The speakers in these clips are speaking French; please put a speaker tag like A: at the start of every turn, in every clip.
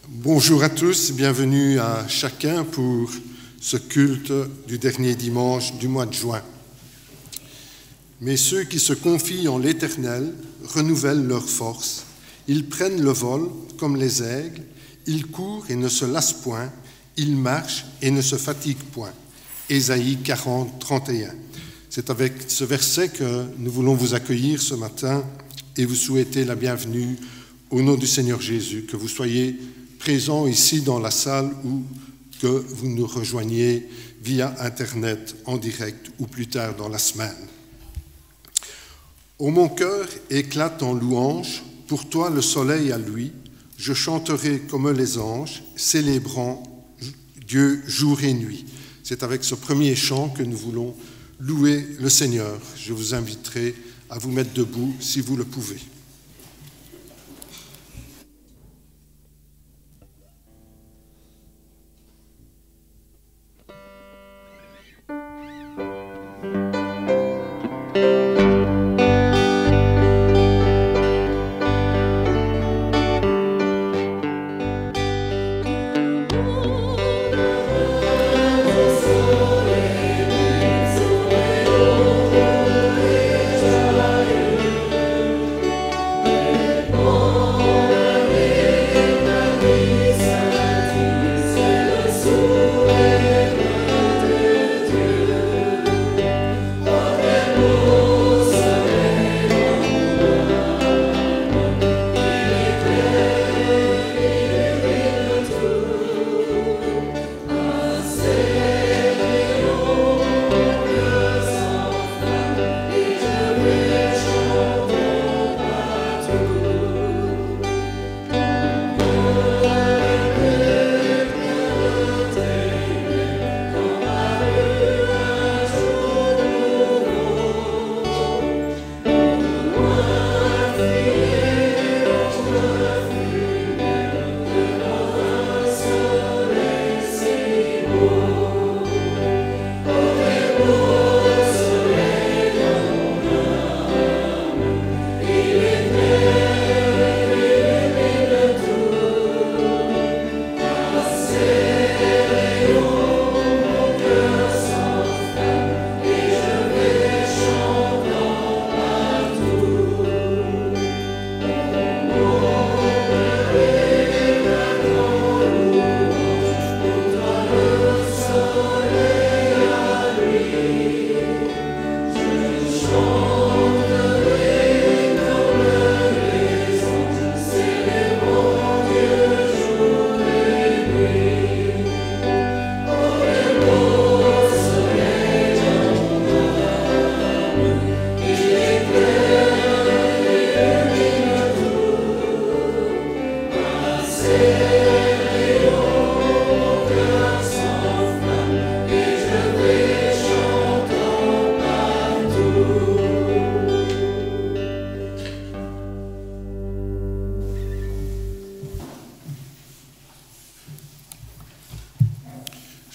A: Bonjour à tous, bienvenue à chacun pour ce culte du dernier dimanche du mois de juin. Mais ceux qui se confient en l'Éternel renouvellent leur force. Ils prennent le vol comme les aigles, ils courent et ne se lassent point, ils marchent et ne se fatiguent point. Ésaïe 40, 31. C'est avec ce verset que nous voulons vous accueillir ce matin et vous souhaiter la bienvenue au nom du Seigneur Jésus, que vous soyez présents ici dans la salle ou que vous nous rejoigniez via Internet en direct ou plus tard dans la semaine. Oh, mon cœur éclate en louange, pour toi le soleil à lui, je chanterai comme les anges, célébrant Dieu jour et nuit. C'est avec ce premier chant que nous voulons louer le Seigneur. Je vous inviterai à vous mettre debout si vous le pouvez.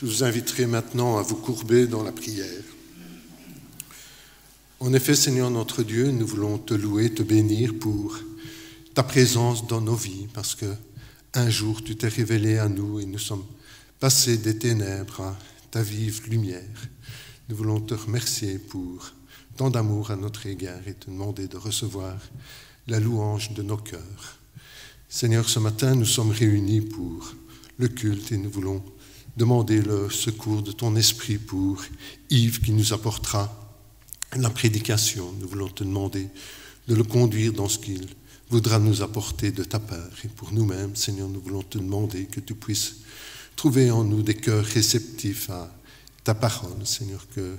A: Je vous inviterai maintenant à vous courber dans la prière. En effet, Seigneur notre Dieu, nous voulons te louer, te bénir pour ta présence dans nos vies, parce que un jour tu t'es révélé à nous et nous sommes passés des ténèbres à ta vive lumière. Nous voulons te remercier pour tant d'amour à notre égard et te demander de recevoir la louange de nos cœurs. Seigneur, ce matin, nous sommes réunis pour le culte et nous voulons demander le secours de ton esprit pour Yves qui nous apportera la prédication. Nous voulons te demander de le conduire dans ce qu'il voudra nous apporter de ta part. Et pour nous-mêmes, Seigneur, nous voulons te demander que tu puisses trouver en nous des cœurs réceptifs à ta parole, Seigneur, que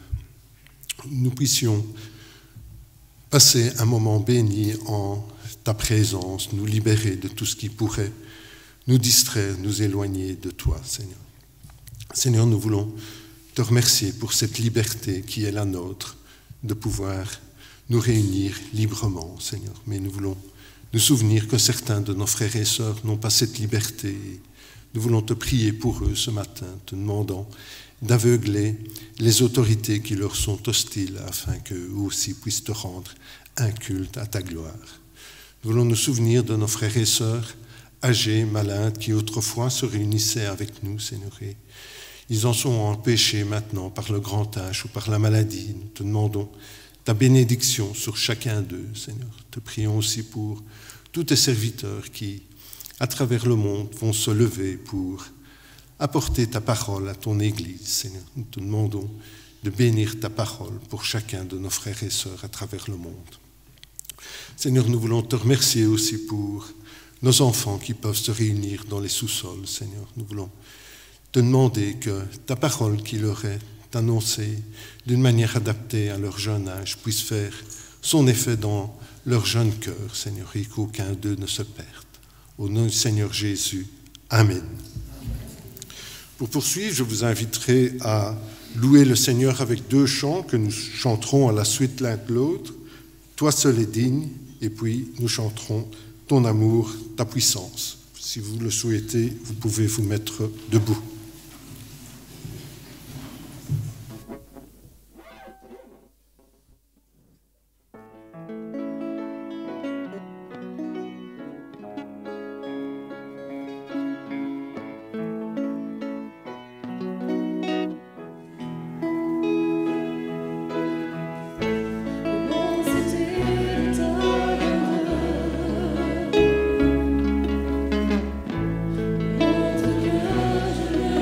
A: nous puissions passer un moment béni en ta présence, nous libérer de tout ce qui pourrait nous distraire, nous éloigner de toi, Seigneur. Seigneur, nous voulons te remercier pour cette liberté qui est la nôtre de pouvoir nous réunir librement, Seigneur. Mais nous voulons nous souvenir que certains de nos frères et sœurs n'ont pas cette liberté. Nous voulons te prier pour eux ce matin, te demandant d'aveugler les autorités qui leur sont hostiles afin qu'eux aussi puissent te rendre un culte à ta gloire. Nous voulons nous souvenir de nos frères et sœurs âgés, malades, qui autrefois se réunissaient avec nous, Seigneur. Et ils en sont empêchés maintenant par le grand âge ou par la maladie. Nous te demandons ta bénédiction sur chacun d'eux, Seigneur. Te prions aussi pour tous tes serviteurs qui, à travers le monde, vont se lever pour apporter ta parole à ton Église, Seigneur. Nous te demandons de bénir ta parole pour chacun de nos frères et sœurs à travers le monde. Seigneur, nous voulons te remercier aussi pour nos enfants qui peuvent se réunir dans les sous-sols, Seigneur. Nous voulons te demander que ta parole qui leur est annoncée d'une manière adaptée à leur jeune âge puisse faire son effet dans leur jeune cœur, Seigneur, et qu'aucun d'eux ne se perde. Au nom du Seigneur Jésus, Amen. Pour poursuivre, je vous inviterai à louer le Seigneur avec 2 chants que nous chanterons à la suite l'un de l'autre. Toi seul est digne, et puis nous chanterons ton amour, ta puissance. Si vous le souhaitez, vous pouvez vous mettre debout.
B: Notre cœur, je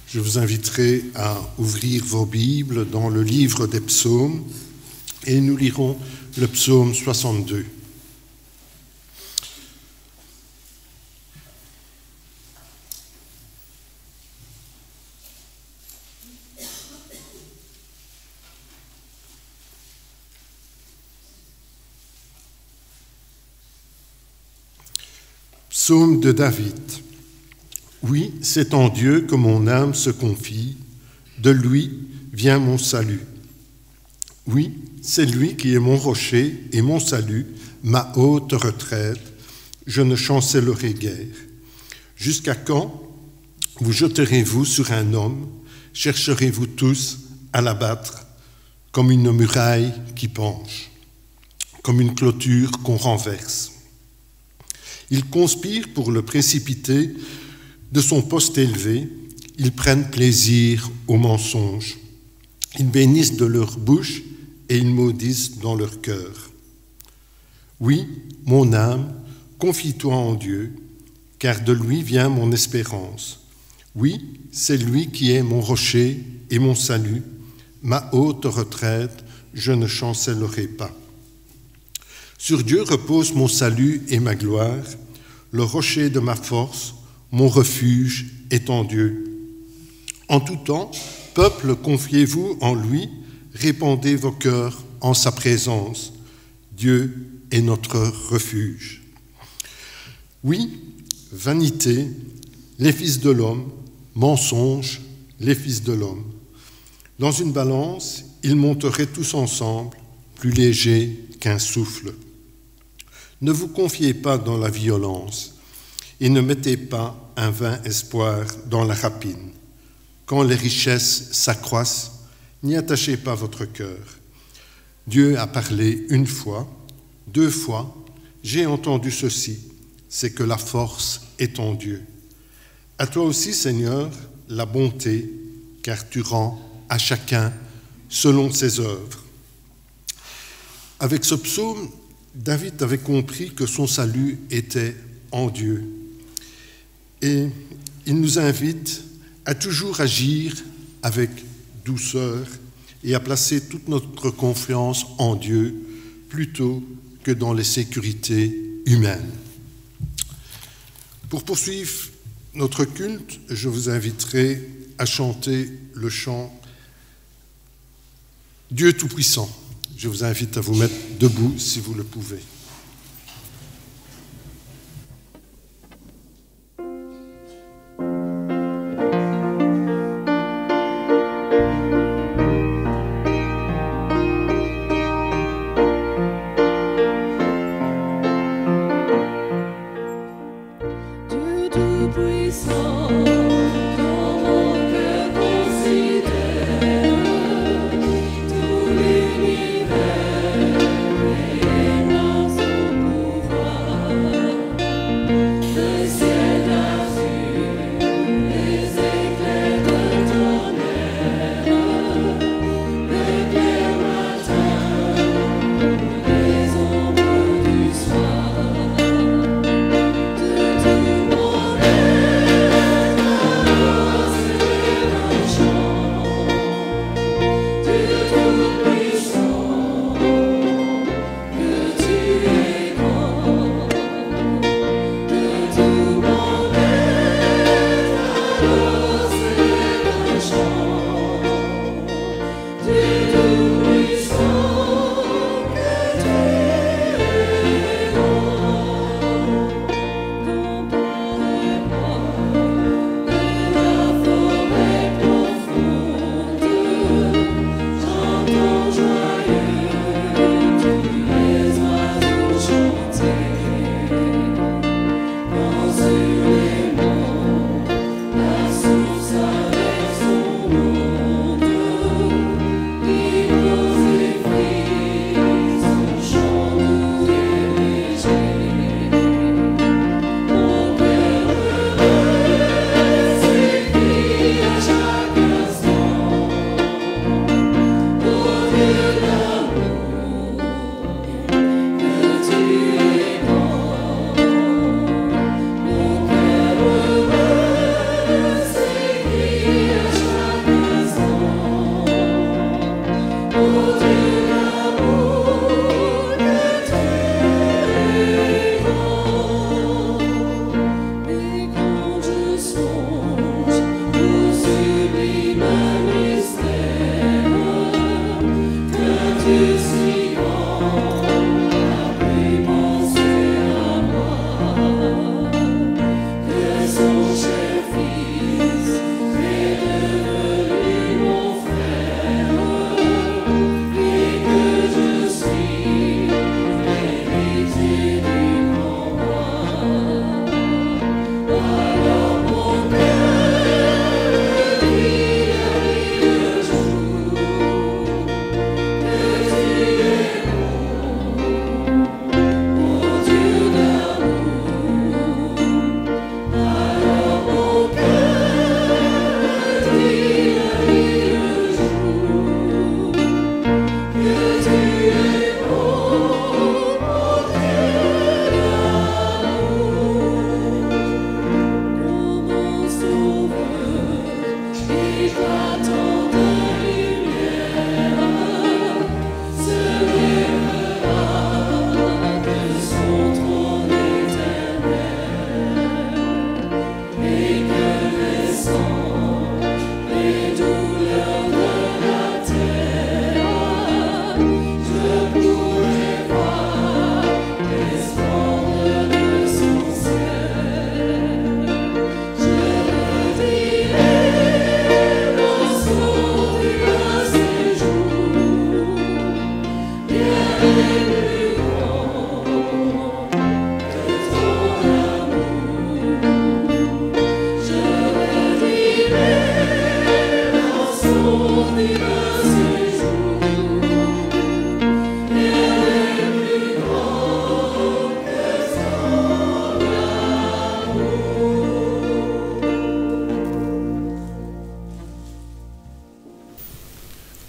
A: Je vous inviterai à ouvrir vos Bibles dans le livre des psaumes et nous lirons le psaume 62. Psaume de David. Oui, c'est en Dieu que mon âme se confie, de lui vient mon salut. Oui, c'est lui qui est mon rocher et mon salut, ma haute retraite, je ne chancellerai guère. Jusqu'à quand vous jeterez-vous sur un homme, chercherez-vous tous à l'abattre, comme une muraille qui penche, comme une clôture qu'on renverse. Ils conspirent pour le précipiter de son poste élevé, ils prennent plaisir au mensonge. Ils bénissent de leur bouche et ils maudissent dans leur cœur. Oui, mon âme, confie-toi en Dieu, car de lui vient mon espérance. Oui, c'est lui qui est mon rocher et mon salut, ma haute retraite, je ne chancellerai pas. Sur Dieu repose mon salut et ma gloire, le rocher de ma force, mon refuge est en Dieu. En tout temps, peuple, confiez-vous en lui, répandez vos cœurs en sa présence. Dieu est notre refuge. Oui, vanité, les fils de l'homme, mensonge, les fils de l'homme. Dans une balance, ils monteraient tous ensemble, plus légers qu'un souffle. Ne vous confiez pas dans la violence et ne mettez pas un vain espoir dans la rapine. Quand les richesses s'accroissent, n'y attachez pas votre cœur. Dieu a parlé une fois, 2 fois, j'ai entendu ceci, c'est que la force est en Dieu. À toi aussi, Seigneur, la bonté, car tu rends à chacun selon ses œuvres. Avec ce psaume, David avait compris que son salut était en Dieu. Et il nous invite à toujours agir avec douceur et à placer toute notre confiance en Dieu plutôt que dans les sécurités humaines. Pour poursuivre notre culte, je vous inviterai à chanter le chant « Dieu Tout-Puissant ». Je vous invite à vous mettre debout si vous le pouvez.
B: Dieu Tout-Puissant, comment que considère tout l'univers et par son pouvoir, le ciel d'azur, les éclairs de tonnerre, le clair matin, les ombres du soir. De tout mon être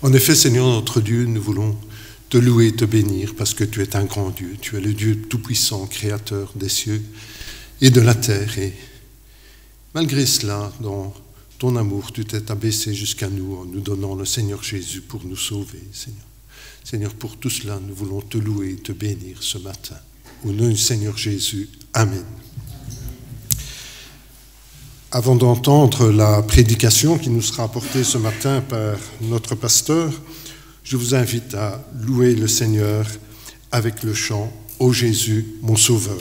A: En effet, Seigneur notre Dieu, nous voulons te louer et te bénir parce que tu es un grand Dieu. Tu es le Dieu tout-puissant, créateur des cieux et de la terre. Et malgré cela, dans ton amour, tu t'es abaissé jusqu'à nous en nous donnant le Seigneur Jésus pour nous sauver, Seigneur. Seigneur, pour tout cela, nous voulons te louer et te bénir ce matin. Au nom du Seigneur Jésus. Amen. Avant d'entendre la prédication qui nous sera apportée ce matin par notre pasteur, je vous invite à louer le Seigneur avec le chant « Ô Jésus, mon Sauveur ».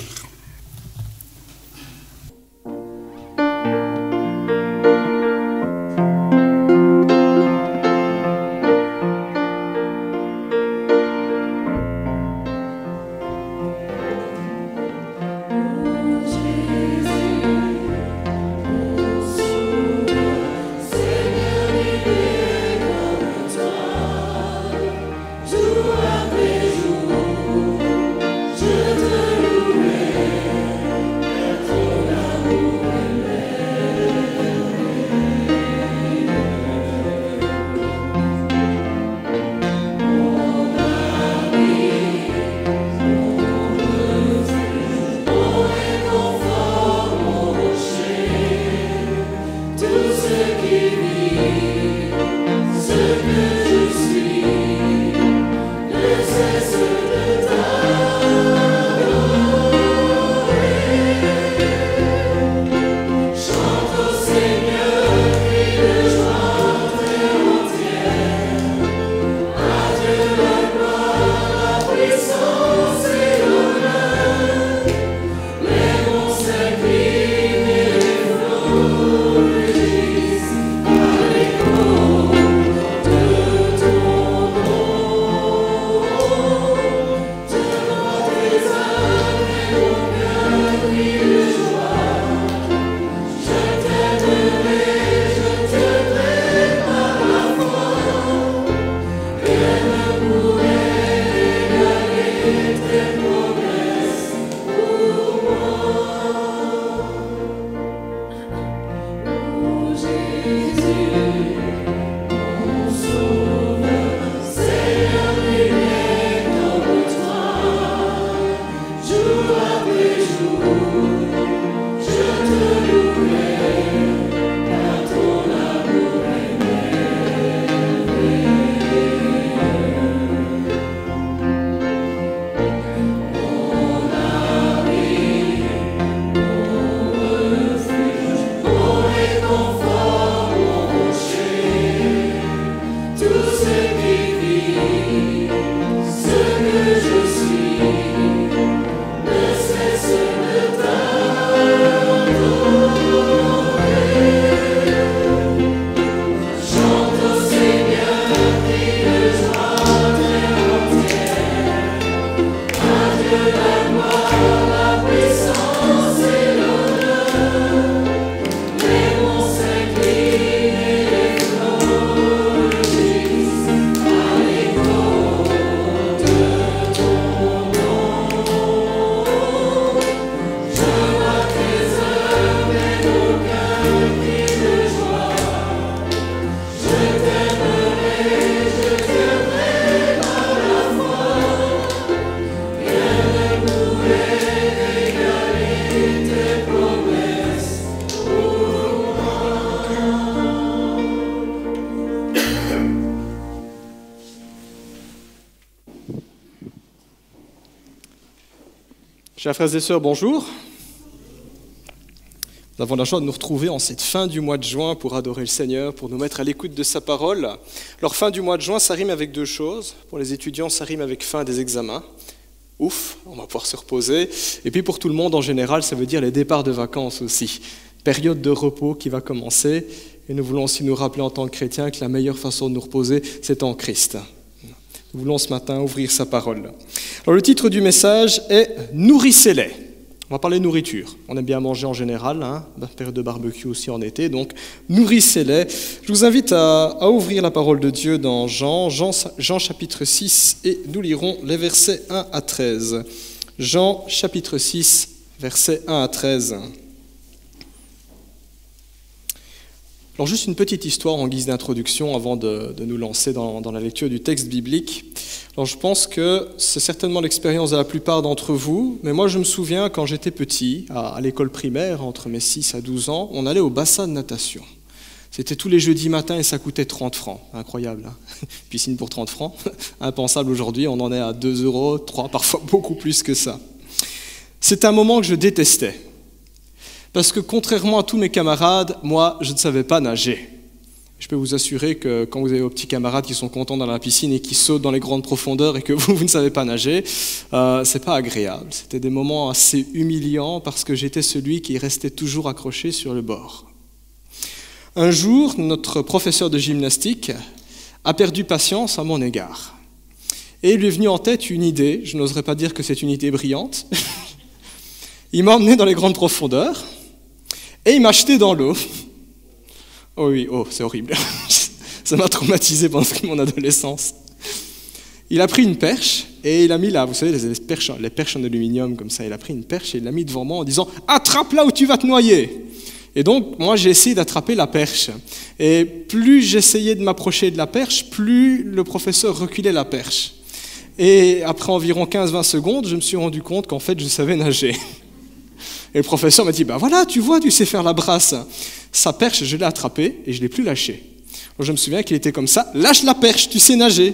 C: Chers frères et sœurs, bonjour. Nous avons la joie de nous retrouver en cette fin du mois de juin pour adorer le Seigneur, pour nous mettre à l'écoute de sa parole. Alors, fin du mois de juin, ça rime avec deux choses. Pour les étudiants, ça rime avec fin des examens. Ouf, on va pouvoir se reposer. Et puis pour tout le monde, en général, ça veut dire les départs de vacances aussi. Période de repos qui va commencer. Et nous voulons aussi nous rappeler en tant que chrétiens que la meilleure façon de nous reposer, c'est en Christ. Nous voulons ce matin ouvrir sa parole. Alors le titre du message est « Nourrissez-les ». On va parler de nourriture. On aime bien manger en général, période de barbecue aussi en été, donc nourrissez-les. Je vous invite à ouvrir la parole de Dieu dans Jean chapitre 6, et nous lirons les versets 1 à 13. Jean chapitre 6, versets 1 à 13. Alors juste une petite histoire en guise d'introduction avant de nous lancer dans la lecture du texte biblique. Alors je pense que c'est certainement l'expérience de la plupart d'entre vous, mais moi je me souviens quand j'étais petit, à l'école primaire, entre mes 6 à 12 ans, on allait au bassin de natation. C'était tous les jeudis matins et ça coûtait 30 francs. Incroyable, hein ? Piscine pour 30 francs. Impensable aujourd'hui, on en est à 2 €, 3, parfois beaucoup plus que ça. C'est un moment que je détestais. Parce que contrairement à tous mes camarades, moi, je ne savais pas nager. Je peux vous assurer que quand vous avez vos petits camarades qui sont contents dans la piscine et qui sautent dans les grandes profondeurs et que vous ne savez pas nager, c'est pas agréable. C'était des moments assez humiliants parce que j'étais celui qui restait toujours accroché sur le bord. Un jour, notre professeur de gymnastique a perdu patience à mon égard. Et il lui est venu en tête une idée, je n'oserais pas dire que c'est une idée brillante. Il m'a emmené dans les grandes profondeurs et il m'a jeté dans l'eau. Oh oui, c'est horrible. Ça m'a traumatisé pendant mon adolescence. Il a pris une perche et il a mis là, vous savez, les perches en aluminium comme ça, il a pris une perche et il l'a mis devant moi en disant « Attrape là où tu vas te noyer !» Et donc, moi, j'ai essayé d'attraper la perche. Et plus j'essayais de m'approcher de la perche, plus le professeur reculait la perche. Et après environ 15-20 secondes, je me suis rendu compte qu'en fait, je savais nager. Et le professeur m'a dit, voilà, tu vois, tu sais faire la brasse. Sa perche, je l'ai attrapée et je ne l'ai plus lâchée. Donc, je me souviens qu'il était comme ça, lâche la perche, tu sais nager.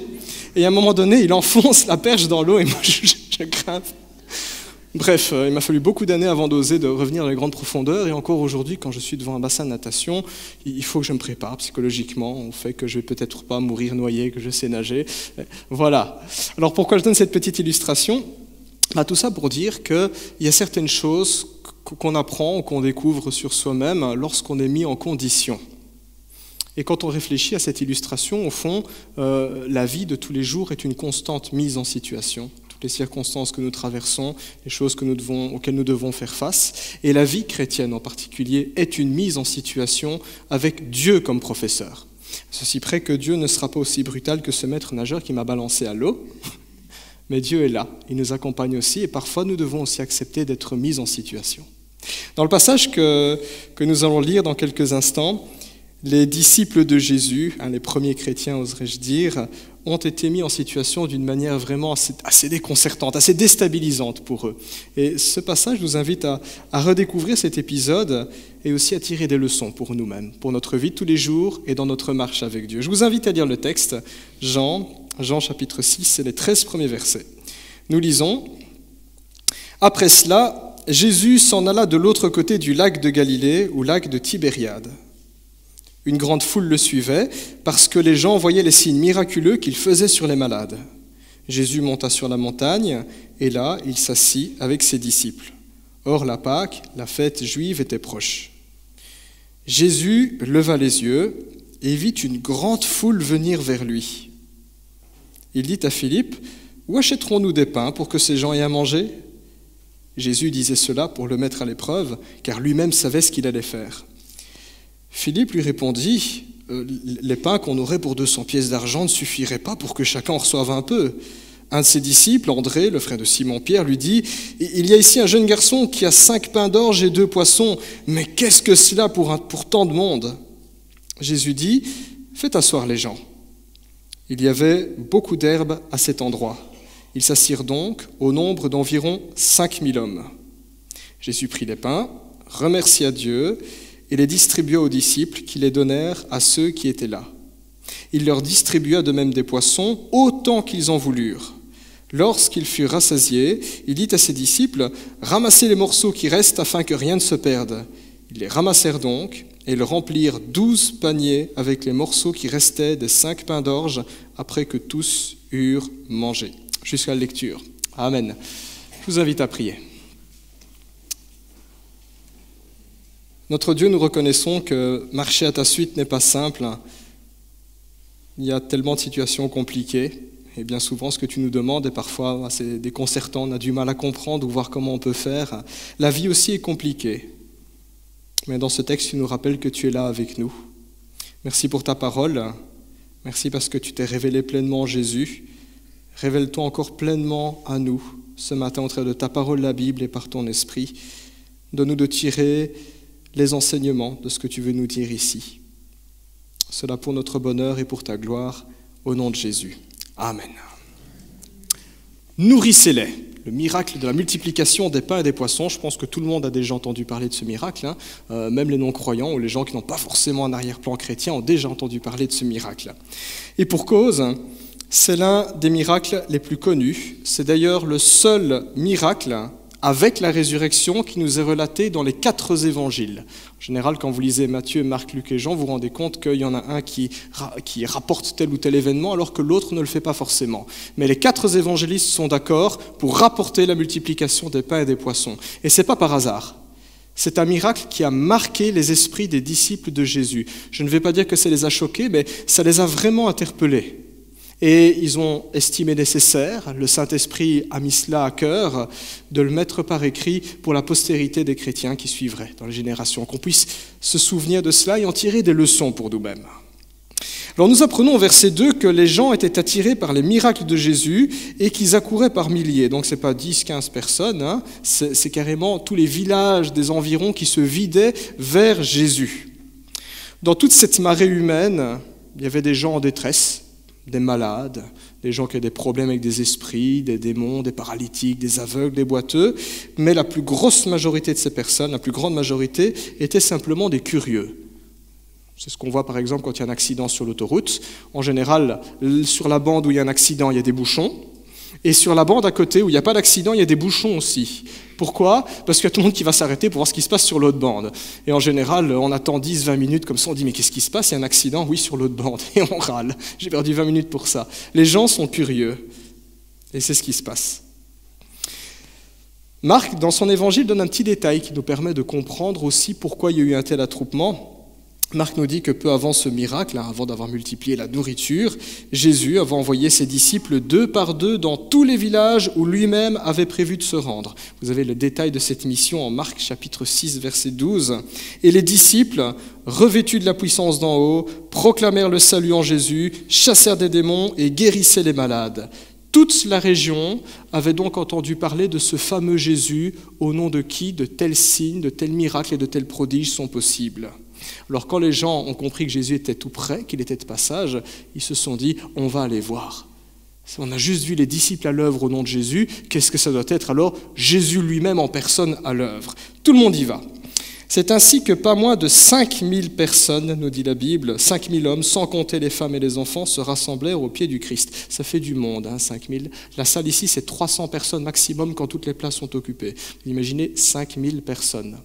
C: Et à un moment donné, il enfonce la perche dans l'eau et moi, je grimpe. Bref, il m'a fallu beaucoup d'années avant d'oser de revenir dans les grandes profondeurs. Et encore aujourd'hui, quand je suis devant un bassin de natation, il faut que je me prépare psychologiquement au fait que je vais peut-être pas mourir noyé, que je sais nager. Voilà. Alors pourquoi je donne cette petite illustration ? Tout ça pour dire qu'il y a certaines choses qu'on apprend ou qu'on découvre sur soi-même lorsqu'on est mis en condition. Et quand on réfléchit à cette illustration, au fond, la vie de tous les jours est une constante mise en situation. Les circonstances que nous traversons, les choses auxquelles nous devons faire face. Et la vie chrétienne en particulier est une mise en situation avec Dieu comme professeur. Ceci près que Dieu ne sera pas aussi brutal que ce maître nageur qui m'a balancé à l'eau, mais Dieu est là, il nous accompagne aussi et parfois nous devons aussi accepter d'être mis en situation. Dans le passage que nous allons lire dans quelques instants, les disciples de Jésus, les premiers chrétiens oserais-je dire, ont été mis en situation d'une manière vraiment assez déconcertante, assez déstabilisante pour eux. Et ce passage nous invite à redécouvrir cet épisode et aussi à tirer des leçons pour nous-mêmes, pour notre vie de tous les jours et dans notre marche avec Dieu. Je vous invite à lire le texte, Jean chapitre 6, et les 13 premiers versets. Nous lisons « Après cela, Jésus s'en alla de l'autre côté du lac de Galilée, ou lac de Tibériade. Une grande foule le suivait parce que les gens voyaient les signes miraculeux qu'il faisait sur les malades. Jésus monta sur la montagne et là, il s'assit avec ses disciples. Or, la Pâque, la fête juive, était proche. Jésus leva les yeux et vit une grande foule venir vers lui. Il dit à Philippe, « Où achèterons-nous des pains pour que ces gens aient à manger ?» Jésus disait cela pour le mettre à l'épreuve, car lui-même savait ce qu'il allait faire. Philippe lui répondit, « Les pains qu'on aurait pour 200 pièces d'argent ne suffiraient pas pour que chacun en reçoive un peu. » Un de ses disciples, André, le frère de Simon-Pierre, lui dit, « Il y a ici un jeune garçon qui a 5 pains d'orge et 2 poissons, mais qu'est-ce que cela pour tant de monde ?» Jésus dit, « Faites asseoir les gens. » Il y avait beaucoup d'herbe à cet endroit. Ils s'assirent donc au nombre d'environ 5000 hommes. Jésus prit les pains, remercia Dieu, et les distribua aux disciples qui les donnèrent à ceux qui étaient là. Il leur distribua de même des poissons, autant qu'ils en voulurent. Lorsqu'ils furent rassasiés, il dit à ses disciples, « Ramassez les morceaux qui restent afin que rien ne se perde. » Ils les ramassèrent donc, et ils remplirent 12 paniers avec les morceaux qui restaient des 5 pains d'orge, après que tous eurent mangé. Jusqu'à la lecture. Amen. Je vous invite à prier. Notre Dieu, nous reconnaissons que marcher à ta suite n'est pas simple. Il y a tellement de situations compliquées. Et bien souvent, ce que tu nous demandes est parfois assez déconcertant. On a du mal à comprendre ou voir comment on peut faire. La vie aussi est compliquée. Mais dans ce texte, tu nous rappelles que tu es là avec nous. Merci pour ta parole. Merci parce que tu t'es révélé pleinement en Jésus. Révèle-toi encore pleinement à nous ce matin au travers de ta parole, la Bible, et par ton esprit. Donne-nous de tirer les enseignements de ce que tu veux nous dire ici. cela pour notre bonheur et pour ta gloire, au nom de Jésus. Amen. Nourrissez-les. Le miracle de la multiplication des pains et des poissons, je pense que tout le monde a déjà entendu parler de ce miracle, hein. Même les non-croyants ou les gens qui n'ont pas forcément un arrière-plan chrétien ont déjà entendu parler de ce miracle. Et pour cause, c'est l'un des miracles les plus connus. C'est d'ailleurs le seul miracle avec la résurrection qui nous est relaté dans les 4 évangiles. En général, quand vous lisez Matthieu, Marc, Luc et Jean, vous vous rendez compte qu'il y en a un qui rapporte tel ou tel événement, alors que l'autre ne le fait pas forcément. Mais les 4 évangélistes sont d'accord pour rapporter la multiplication des pains et des poissons. Et ce n'est pas par hasard. C'est un miracle qui a marqué les esprits des disciples de Jésus. Je ne vais pas dire que ça les a choqués, mais ça les a vraiment interpellés. Et ils ont estimé nécessaire, le Saint-Esprit a mis cela à cœur, de le mettre par écrit pour la postérité des chrétiens qui suivraient dans les générations, qu'on puisse se souvenir de cela et en tirer des leçons pour nous-mêmes. Alors nous apprenons au verset 2 que les gens étaient attirés par les miracles de Jésus et qu'ils accouraient par milliers. Donc ce n'est pas 10, 15 personnes, hein, c'est carrément tous les villages des environs qui se vidaient vers Jésus. Dans toute cette marée humaine, il y avait des gens en détresse, des malades, des gens qui avaient des problèmes avec des esprits, des démons, des paralytiques, des aveugles, des boiteux, mais la plus grosse majorité de ces personnes, la plus grande majorité, étaient simplement des curieux. C'est ce qu'on voit par exemple quand il y a un accident sur l'autoroute. En général, sur la bande où il y a un accident, il y a des bouchons, et sur la bande à côté où il n'y a pas d'accident, il y a des bouchons aussi. Pourquoi ? Parce qu'il y a tout le monde qui va s'arrêter pour voir ce qui se passe sur l'autre bande. Et en général, on attend 10-20 minutes comme ça, on dit « mais qu'est-ce qui se passe ? Il y a un accident ? Oui, sur l'autre bande. » Et on râle. J'ai perdu 20 minutes pour ça. Les gens sont curieux. Et c'est ce qui se passe. Marc, dans son évangile, donne un petit détail qui nous permet de comprendre aussi pourquoi il y a eu un tel attroupement. Marc nous dit que peu avant ce miracle, avant d'avoir multiplié la nourriture, Jésus avait envoyé ses disciples 2 par 2 dans tous les villages où lui-même avait prévu de se rendre. Vous avez le détail de cette mission en Marc chapitre 6, verset 12. Et les disciples, revêtus de la puissance d'en haut, proclamèrent le salut en Jésus, chassèrent des démons et guérissaient les malades. Toute la région avait donc entendu parler de ce fameux Jésus, au nom de qui de tels signes, de tels miracles et de tels prodiges sont possibles. Alors quand les gens ont compris que Jésus était tout près, qu'il était de passage, ils se sont dit « on va aller voir ». On a juste vu les disciples à l'œuvre au nom de Jésus, qu'est-ce que ça doit être alors Jésus lui-même en personne à l'œuvre. Tout le monde y va. C'est ainsi que pas moins de 5000 personnes, nous dit la Bible, 5000 hommes, sans compter les femmes et les enfants, se rassemblèrent au pied du Christ. Ça fait du monde, 5000. La salle ici, c'est 300 personnes maximum quand toutes les places sont occupées. Vous imaginez 5000 personnes.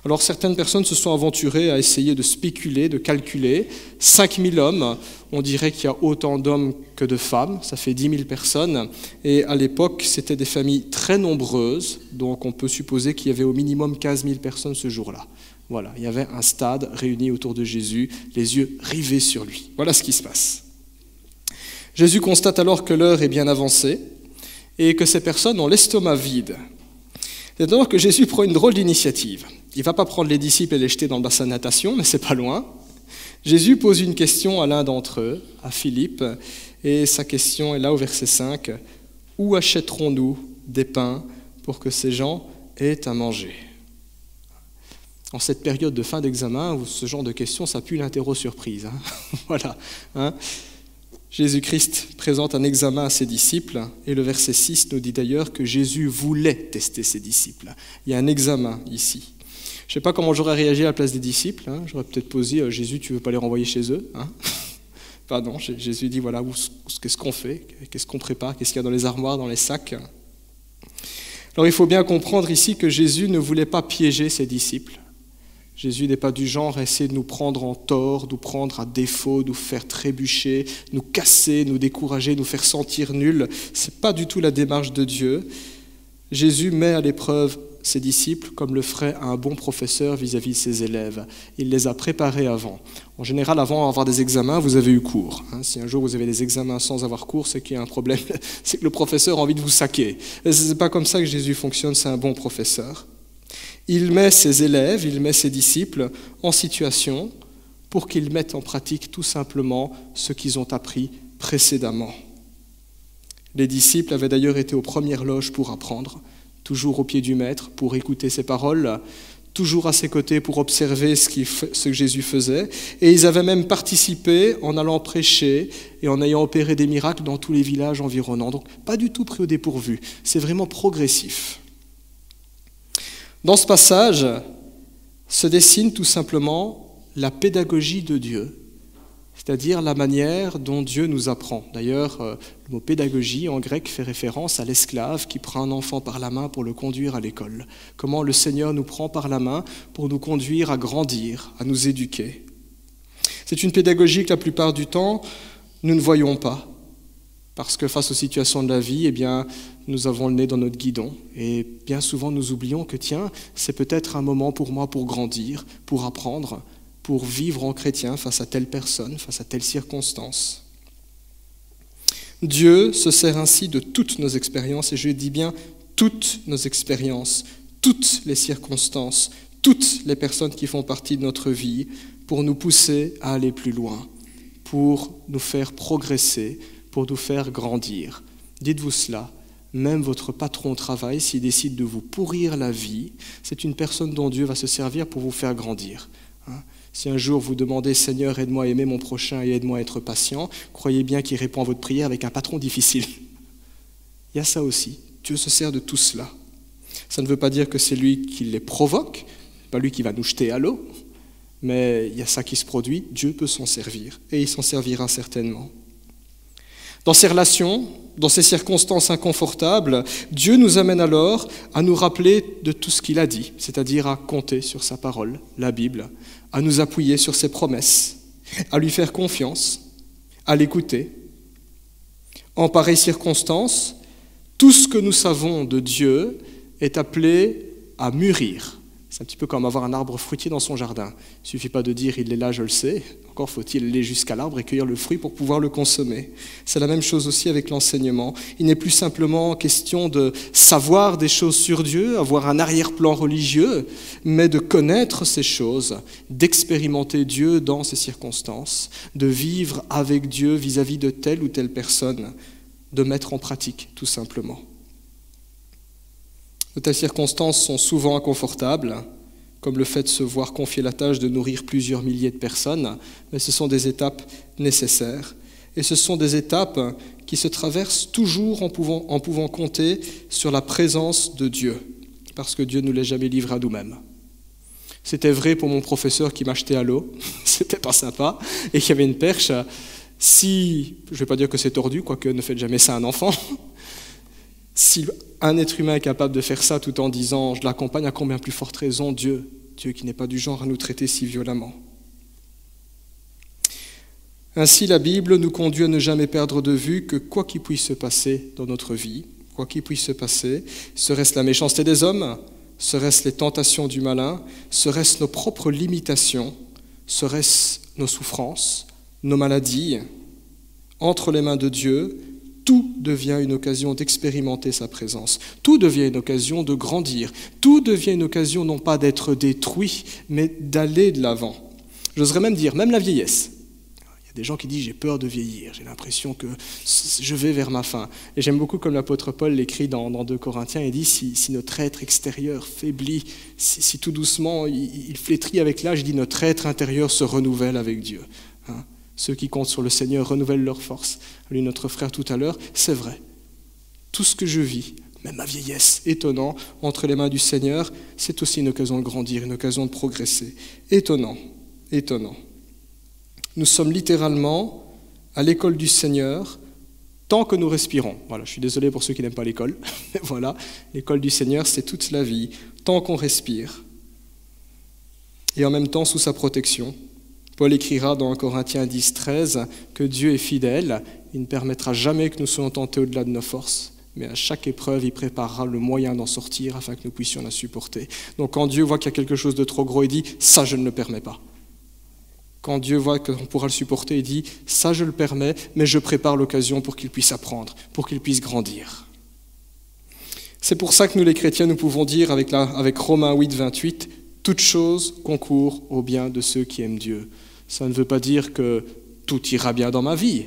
C: Alors certaines personnes se sont aventurées à essayer de spéculer, de calculer. 5000 hommes, on dirait qu'il y a autant d'hommes que de femmes, ça fait 10 000 personnes. Et à l'époque, c'était des familles très nombreuses, donc on peut supposer qu'il y avait au minimum 15 000 personnes ce jour-là. Voilà, il y avait un stade réuni autour de Jésus, les yeux rivés sur lui. Voilà ce qui se passe. Jésus constate alors que l'heure est bien avancée et que ces personnes ont l'estomac vide. C'est alors que Jésus prend une drôle d'initiative. Il ne va pas prendre les disciples et les jeter dans le bassin de natation, mais ce n'est pas loin. Jésus pose une question à l'un d'entre eux, à Philippe, et sa question est là au verset 5. « Où achèterons-nous des pains pour que ces gens aient à manger ?» En cette période de fin d'examen, où ce genre de questions, ça pue l'interro-surprise. Voilà. Jésus-Christ présente un examen à ses disciples, et le verset 6 nous dit d'ailleurs que Jésus voulait tester ses disciples. Il y a un examen ici. Je ne sais pas comment j'aurais réagi à la place des disciples. J'aurais peut-être posé « Jésus, tu ne veux pas les renvoyer chez eux ?» Pardon, Jésus dit « Voilà, qu'est-ce qu'on fait? Qu'est-ce qu'on prépare? Qu'est-ce qu'il y a dans les armoires, dans les sacs ?» Alors il faut bien comprendre ici que Jésus ne voulait pas piéger ses disciples. Jésus n'est pas du genre à essayer de nous prendre en tort, nous prendre à défaut, nous faire trébucher, nous casser, nous décourager, nous faire sentir nuls. Ce n'est pas du tout la démarche de Dieu. Jésus met à l'épreuve ses disciples comme le ferait un bon professeur vis-à-vis de ses élèves. Il les a préparés avant. En général, avant d'avoir des examens, vous avez eu cours. Si un jour vous avez des examens sans avoir cours, c'est qu'il y a un problème, c'est que le professeur a envie de vous saquer. Ce n'est pas comme ça que Jésus fonctionne, c'est un bon professeur. Il met ses élèves, il met ses disciples en situation pour qu'ils mettent en pratique tout simplement ce qu'ils ont appris précédemment. Les disciples avaient d'ailleurs été aux premières loges pour apprendre, toujours au pied du maître, pour écouter ses paroles, toujours à ses côtés pour observer ce que Jésus faisait. Et ils avaient même participé en allant prêcher et en ayant opéré des miracles dans tous les villages environnants. Donc pas du tout pris au dépourvu, c'est vraiment progressif. Dans ce passage se dessine tout simplement la pédagogie de Dieu, c'est-à-dire la manière dont Dieu nous apprend. D'ailleurs, le mot pédagogie en grec fait référence à l'esclave qui prend un enfant par la main pour le conduire à l'école. Comment le Seigneur nous prend par la main pour nous conduire à grandir, à nous éduquer. C'est une pédagogie que la plupart du temps, nous ne voyons pas. Parce que face aux situations de la vie, eh bien, nous avons le nez dans notre guidon. Et bien souvent, nous oublions que, tiens, c'est peut-être un moment pour moi pour grandir, pour apprendre, pour vivre en chrétien face à telle personne, face à telle circonstance. Dieu se sert ainsi de toutes nos expériences, et je dis bien toutes nos expériences, toutes les circonstances, toutes les personnes qui font partie de notre vie, pour nous pousser à aller plus loin, pour nous faire progresser, pour nous faire grandir. Dites-vous cela, même votre patron au travail, s'il décide de vous pourrir la vie, c'est une personne dont Dieu va se servir pour vous faire grandir. Si un jour vous demandez « Seigneur, aide-moi à aimer mon prochain et aide-moi à être patient », croyez bien qu'il répond à votre prière avec un patron difficile. Il y a ça aussi. Dieu se sert de tout cela. Ça ne veut pas dire que c'est lui qui les provoque, pas lui qui va nous jeter à l'eau, mais il y a ça qui se produit, Dieu peut s'en servir, et il s'en servira certainement. Dans ces relations, dans ces circonstances inconfortables, Dieu nous amène alors à nous rappeler de tout ce qu'il a dit, c'est-à-dire à compter sur sa parole, la Bible, à nous appuyer sur ses promesses, à lui faire confiance, à l'écouter. En pareille circonstance, tout ce que nous savons de Dieu est appelé à mûrir. C'est un petit peu comme avoir un arbre fruitier dans son jardin. Il ne suffit pas de dire « il est là, je le sais ». Encore faut-il aller jusqu'à l'arbre et cueillir le fruit pour pouvoir le consommer. C'est la même chose aussi avec l'enseignement. Il n'est plus simplement question de savoir des choses sur Dieu, avoir un arrière-plan religieux, mais de connaître ces choses, d'expérimenter Dieu dans ces circonstances, de vivre avec Dieu vis-à-vis de telle ou telle personne, de mettre en pratique tout simplement. De telles circonstances sont souvent inconfortables, comme le fait de se voir confier la tâche de nourrir plusieurs milliers de personnes, mais ce sont des étapes nécessaires. Et ce sont des étapes qui se traversent toujours en pouvant compter sur la présence de Dieu, parce que Dieu ne nous l'a jamais livré à nous-mêmes. C'était vrai pour mon professeur qui m'achetait à l'eau, c'était pas sympa, et qui avait une perche. Si, je ne vais pas dire que c'est tordu, quoique ne faites jamais ça à un enfant, si un être humain est capable de faire ça tout en disant « je l'accompagne », à combien plus forte raison Dieu qui n'est pas du genre à nous traiter si violemment. Ainsi, la Bible nous conduit à ne jamais perdre de vue que quoi qu'il puisse se passer dans notre vie, quoi qu'il puisse se passer, serait-ce la méchanceté des hommes, serait-ce les tentations du malin, serait-ce nos propres limitations, serait-ce nos souffrances, nos maladies, entre les mains de Dieu, tout devient une occasion d'expérimenter sa présence. Tout devient une occasion de grandir. Tout devient une occasion non pas d'être détruit, mais d'aller de l'avant. J'oserais même dire, même la vieillesse. Il y a des gens qui disent « j'ai peur de vieillir, j'ai l'impression que je vais vers ma fin ». Et j'aime beaucoup comme l'apôtre Paul l'écrit dans 2 Corinthiens, il dit « si notre être extérieur faiblit, si tout doucement il flétrit avec l'âge, il dit notre être intérieur se renouvelle avec Dieu ». Ceux qui comptent sur le Seigneur renouvellent leur force. Lui, notre frère tout à l'heure, c'est vrai. Tout ce que je vis, même ma vieillesse, étonnant, entre les mains du Seigneur, c'est aussi une occasion de grandir, une occasion de progresser. Étonnant, étonnant. Nous sommes littéralement à l'école du Seigneur tant que nous respirons. Voilà, je suis désolé pour ceux qui n'aiment pas l'école. Mais voilà, l'école du Seigneur, c'est toute la vie, tant qu'on respire. Et en même temps, sous sa protection. Paul écrira dans 1 Corinthiens 10, 13 que Dieu est fidèle, il ne permettra jamais que nous soyons tentés au-delà de nos forces, mais à chaque épreuve, il préparera le moyen d'en sortir afin que nous puissions la supporter. Donc quand Dieu voit qu'il y a quelque chose de trop gros, il dit « ça, je ne le permets pas ». Quand Dieu voit qu'on pourra le supporter, il dit « ça, je le permets, mais je prépare l'occasion pour qu'il puisse apprendre, pour qu'il puisse grandir ». C'est pour ça que nous, les chrétiens, nous pouvons dire avec Romains 8, 28 « toute chose concourt au bien de ceux qui aiment Dieu ». Ça ne veut pas dire que tout ira bien dans ma vie,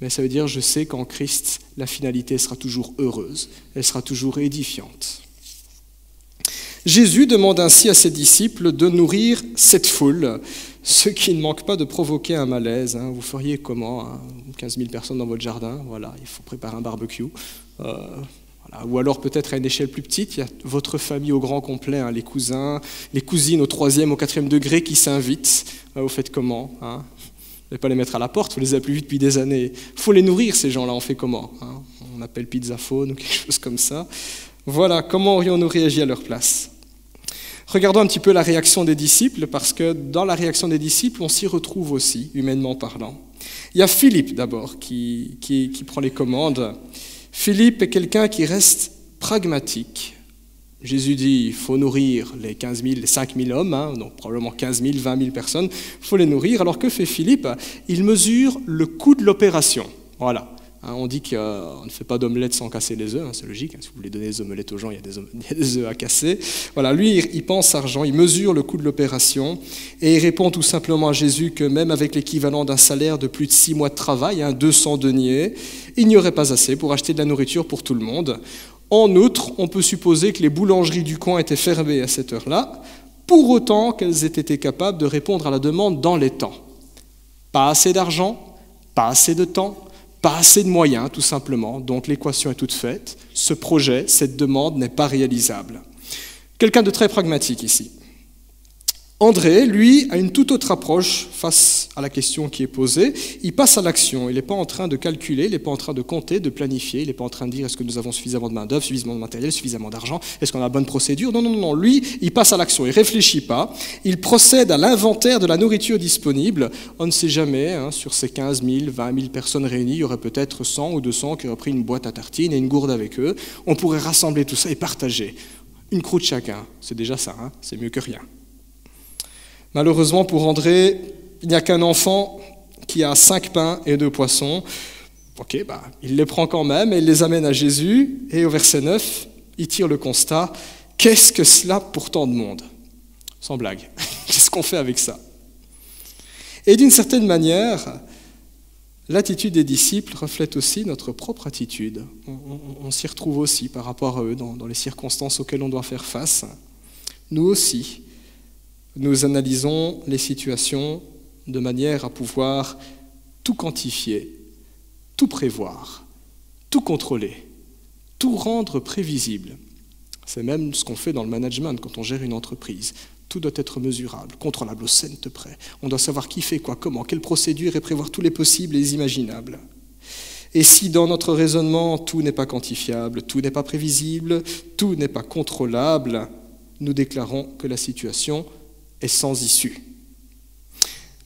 C: mais ça veut dire que je sais qu'en Christ, la finalité sera toujours heureuse, elle sera toujours édifiante. Jésus demande ainsi à ses disciples de nourrir cette foule, ce qui ne manque pas de provoquer un malaise. Vous feriez comment 15 000 personnes dans votre jardin, voilà, il faut préparer un barbecue. Voilà. Ou alors peut-être à une échelle plus petite, il y a votre famille au grand complet, les cousins, les cousines au 3e, au 4e degré qui s'invitent. Vous faites comment Vous n'allez pas les mettre à la porte, vous les avez plus vus depuis des années. Il faut les nourrir, ces gens-là, on fait comment On appelle pizza phone ou quelque chose comme ça. Voilà, comment aurions-nous réagi à leur place ? Regardons un petit peu la réaction des disciples, parce que dans la réaction des disciples, on s'y retrouve aussi, humainement parlant. Il y a Philippe d'abord qui prend les commandes. Philippe est quelqu'un qui reste pragmatique. Jésus dit il faut nourrir les 15 000, les 5 000 hommes, donc probablement 15 000, 20 000 personnes, il faut les nourrir. Alors que fait Philippe ? Il mesure le coût de l'opération. Voilà. On dit qu'on ne fait pas d'omelette sans casser les œufs, c'est logique. Si vous voulez donner des omelettes aux gens, il y a des œufs à casser. Voilà, lui, il pense argent, il mesure le coût de l'opération et il répond tout simplement à Jésus que même avec l'équivalent d'un salaire de plus de 6 mois de travail, 200 deniers, il n'y aurait pas assez pour acheter de la nourriture pour tout le monde. En outre, on peut supposer que les boulangeries du coin étaient fermées à cette heure-là, pour autant qu'elles aient été capables de répondre à la demande dans les temps. Pas assez d'argent, pas assez de temps, pas assez de moyens, tout simplement. Donc l'équation est toute faite. Ce projet, cette demande n'est pas réalisable. Quelqu'un de très pragmatique ici. André, lui, a une toute autre approche face à la question qui est posée. Il passe à l'action. Il n'est pas en train de calculer, il n'est pas en train de compter, de planifier. Il n'est pas en train de dire est-ce que nous avons suffisamment de main-d'œuvre, suffisamment de matériel, suffisamment d'argent, est-ce qu'on a la bonne procédure. Non. Lui, il passe à l'action. Il ne réfléchit pas. Il procède à l'inventaire de la nourriture disponible. On ne sait jamais, sur ces 15 000, 20 000 personnes réunies, il y aurait peut-être 100 ou 200 qui auraient pris une boîte à tartines et une gourde avec eux. On pourrait rassembler tout ça et partager. Une croûte chacun. C'est déjà ça, c'est mieux que rien. Malheureusement pour André, il n'y a qu'un enfant qui a 5 pains et 2 poissons. Ok, il les prend quand même et il les amène à Jésus. Et au verset 9, il tire le constat, qu'est-ce que cela pour tant de monde ? Sans blague, qu'est-ce qu'on fait avec ça ? Et d'une certaine manière, l'attitude des disciples reflète aussi notre propre attitude. On s'y retrouve aussi par rapport à eux dans les circonstances auxquelles on doit faire face. Nous aussi, nous analysons les situations de manière à pouvoir tout quantifier, tout prévoir, tout contrôler, tout rendre prévisible. C'est même ce qu'on fait dans le management quand on gère une entreprise. Tout doit être mesurable, contrôlable au centre près. On doit savoir qui fait quoi, comment, quelle procédure et prévoir tous les possibles et les imaginables. Et si dans notre raisonnement, tout n'est pas quantifiable, tout n'est pas prévisible, tout n'est pas contrôlable, nous déclarons que la situation est sans issue.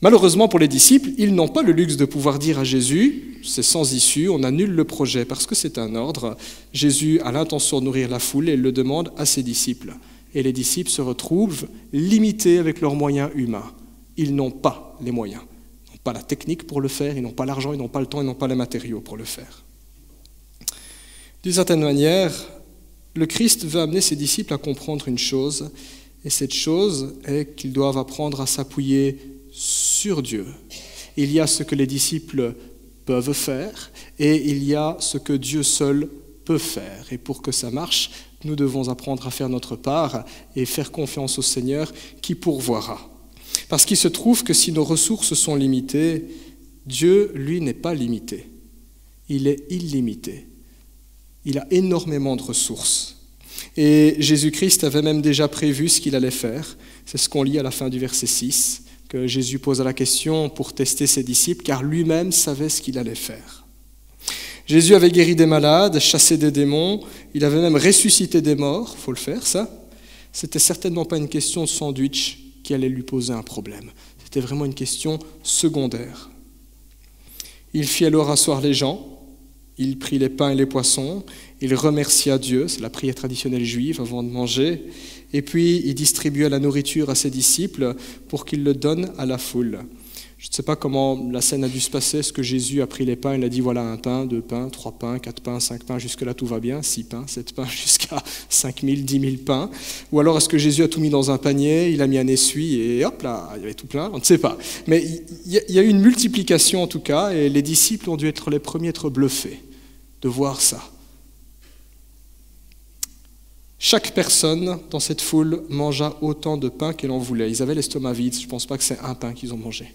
C: Malheureusement pour les disciples, ils n'ont pas le luxe de pouvoir dire à Jésus, c'est sans issue, on annule le projet parce que c'est un ordre. Jésus a l'intention de nourrir la foule et il le demande à ses disciples. Et les disciples se retrouvent limités avec leurs moyens humains. Ils n'ont pas les moyens, ils n'ont pas la technique pour le faire, ils n'ont pas l'argent, ils n'ont pas le temps, ils n'ont pas les matériaux pour le faire. D'une certaine manière, le Christ veut amener ses disciples à comprendre une chose, et cette chose est qu'ils doivent apprendre à s'appuyer sur Dieu. Il y a ce que les disciples peuvent faire et il y a ce que Dieu seul peut faire. Et pour que ça marche, nous devons apprendre à faire notre part et faire confiance au Seigneur qui pourvoira. Parce qu'il se trouve que si nos ressources sont limitées, Dieu, lui, n'est pas limité. Il est illimité. Il a énormément de ressources. Et Jésus-Christ avait même déjà prévu ce qu'il allait faire. C'est ce qu'on lit à la fin du verset 6, que Jésus pose la question pour tester ses disciples, car lui-même savait ce qu'il allait faire. Jésus avait guéri des malades, chassé des démons, il avait même ressuscité des morts, il faut le faire ça. C'était certainement pas une question de sandwich qui allait lui poser un problème. C'était vraiment une question secondaire. Il fit alors asseoir les gens, il prit les pains et les poissons, il remercia Dieu, c'est la prière traditionnelle juive avant de manger, et puis il distribua la nourriture à ses disciples pour qu'ils le donnent à la foule. Je ne sais pas comment la scène a dû se passer, est-ce que Jésus a pris les pains, il a dit voilà 1 pain, 2 pains, 3 pains, 4 pains, 5 pains, jusque-là tout va bien, 6 pains, 7 pains, jusqu'à 5 000, 10 000 pains. Ou alors est-ce que Jésus a tout mis dans un panier, il a mis un essuie et hop là, il y avait tout plein, on ne sait pas. Mais il y a eu une multiplication en tout cas et les disciples ont dû être les premiers à être bluffés de voir ça. Chaque personne dans cette foule mangea autant de pain qu'elle en voulait. Ils avaient l'estomac vide, je ne pense pas que c'est un pain qu'ils ont mangé.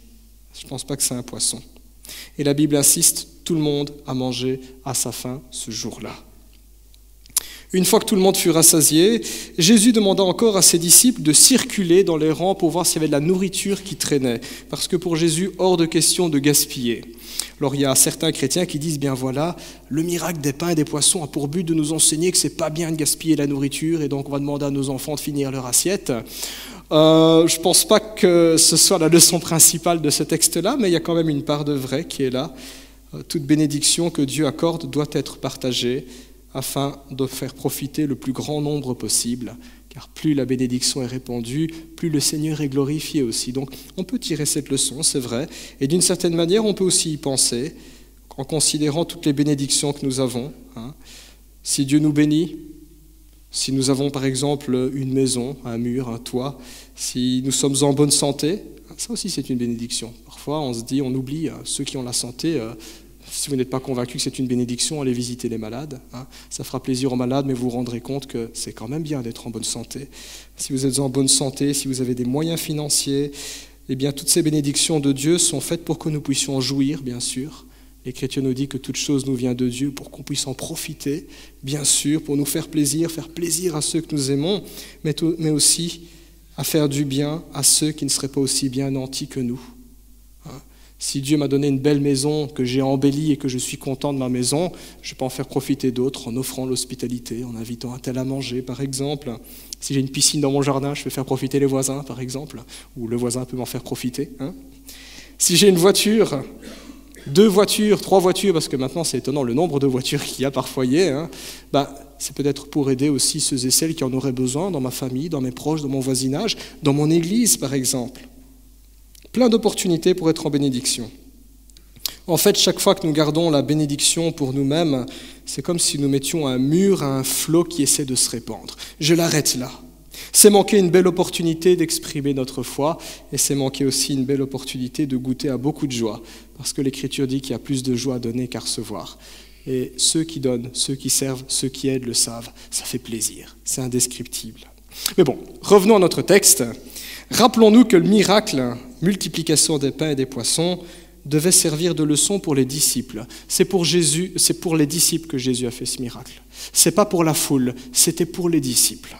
C: Je ne pense pas que c'est un poisson. Et la Bible insiste, tout le monde a mangé à sa faim ce jour-là. Une fois que tout le monde fut rassasié, Jésus demanda encore à ses disciples de circuler dans les rangs pour voir s'il y avait de la nourriture qui traînait. Parce que pour Jésus, hors de question de gaspiller. Alors il y a certains chrétiens qui disent, bien voilà, le miracle des pains et des poissons a pour but de nous enseigner que c'est pas bien de gaspiller la nourriture et donc on va demander à nos enfants de finir leur assiette. Je ne pense pas que ce soit la leçon principale de ce texte-là, mais il y a quand même une part de vrai qui est là. Toute bénédiction que Dieu accorde doit être partagée afin de faire profiter le plus grand nombre possible. Car plus la bénédiction est répandue, plus le Seigneur est glorifié aussi. Donc on peut tirer cette leçon, c'est vrai. Et d'une certaine manière, on peut aussi y penser en considérant toutes les bénédictions que nous avons. Si Dieu nous bénit, si nous avons par exemple une maison, un mur, un toit, si nous sommes en bonne santé, ça aussi c'est une bénédiction. Parfois on se dit, on oublie ceux qui ont la santé. Si vous n'êtes pas convaincu que c'est une bénédiction, allez visiter les malades. Ça fera plaisir aux malades, mais vous vous rendrez compte que c'est quand même bien d'être en bonne santé. Si vous êtes en bonne santé, si vous avez des moyens financiers, eh bien toutes ces bénédictions de Dieu sont faites pour que nous puissions en jouir, bien sûr. L'Écriture nous dit que toute chose nous vient de Dieu pour qu'on puisse en profiter, bien sûr, pour nous faire plaisir à ceux que nous aimons, mais aussi à faire du bien à ceux qui ne seraient pas aussi bien nantis que nous. Si Dieu m'a donné une belle maison, que j'ai embellie et que je suis content de ma maison, je peux en faire profiter d'autres en offrant l'hospitalité, en invitant un tel à manger, par exemple. Si j'ai une piscine dans mon jardin, je peux faire profiter les voisins, par exemple, ou le voisin peut m'en faire profiter. Si j'ai une voiture, 2 voitures, 3 voitures, parce que maintenant c'est étonnant le nombre de voitures qu'il y a par foyer, c'est peut-être pour aider aussi ceux et celles qui en auraient besoin dans ma famille, dans mes proches, dans mon voisinage, dans mon église, par exemple. Plein d'opportunités pour être en bénédiction. En fait, chaque fois que nous gardons la bénédiction pour nous-mêmes, c'est comme si nous mettions un mur à un flot qui essaie de se répandre. Je l'arrête là. C'est manquer une belle opportunité d'exprimer notre foi et c'est manquer aussi une belle opportunité de goûter à beaucoup de joie, parce que l'Écriture dit qu'il y a plus de joie à donner qu'à recevoir. Et ceux qui donnent, ceux qui servent, ceux qui aident le savent. Ça fait plaisir, c'est indescriptible. Mais bon, revenons à notre texte. Rappelons-nous que le miracle, multiplication des pains et des poissons, devait servir de leçon pour les disciples. C'est pour les disciples que Jésus a fait ce miracle. C'est pas pour la foule, c'était pour les disciples.